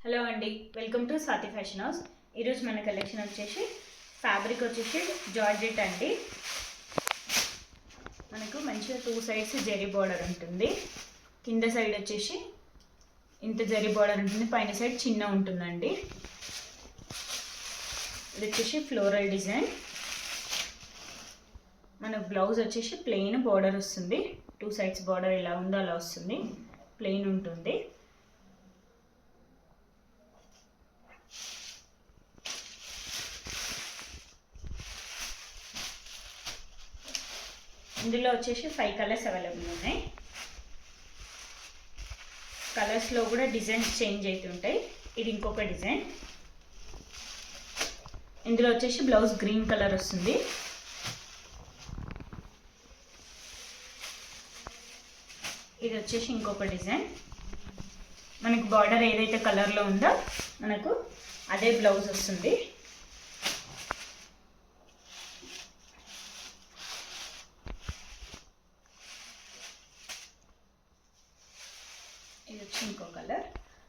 Hello అండి, welcome to Swathi fashion house. ఈరోజు మన కలెక్షన్ వచ్చేసి ఫ్యాబ్రిక్ వచ్చేసి జార్జెట్ అండి. మనకు మంచిగా 2 సైడ్స్ జరీ బార్డర్ ఉంటుంది. కింద సైడ్ వచ్చేసి ఇంత జరీ బార్డర్ ఉంటుంది, పైన సైడ్ చిన్న ఉంటుందండి. ఇది వచ్చేసి ఫ్లోరల్ డిజైన్. మన బ్లౌజ్ వచ్చేసి ప్లెయిన్ బార్డర్ వస్తుంది. 2 సైడ్స్ బార్డర్ ఎలా ఉందో అలా వస్తుంది, ప్లెయిన్ ఉంటుంది. ఇందులో వచ్చేసి 5 కలర్స్ అవైలబుల్ ఉన్నాయి. కలర్స్లో కూడా డిజైన్స్ చేంజ్ అవుతుంటాయి. ఇది ఇంకొక డిజైన్. ఇందులో వచ్చేసి బ్లౌజ్ గ్రీన్ కలర్ వస్తుంది. ఇది వచ్చేసి ఇంకొక డిజైన్. మనకు బార్డర్ ఏదైతే కలర్లో ఉందో మనకు అదే బ్లౌజ్ వస్తుంది. ఇది వచ్చి ఇంకో కలర్.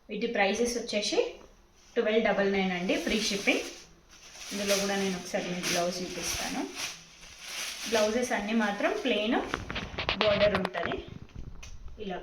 వీటి ప్రైజెస్ వచ్చేసి 1299 అండి, ఫ్రీ షిప్పింగ్. ఇందులో కూడా నేను ఒకసారి మీకు బ్లౌజ్ చూపిస్తాను. బ్లౌజెస్ అన్నీ మాత్రం ప్లెయిన్ బార్డర్ ఉంటుంది ఇలా.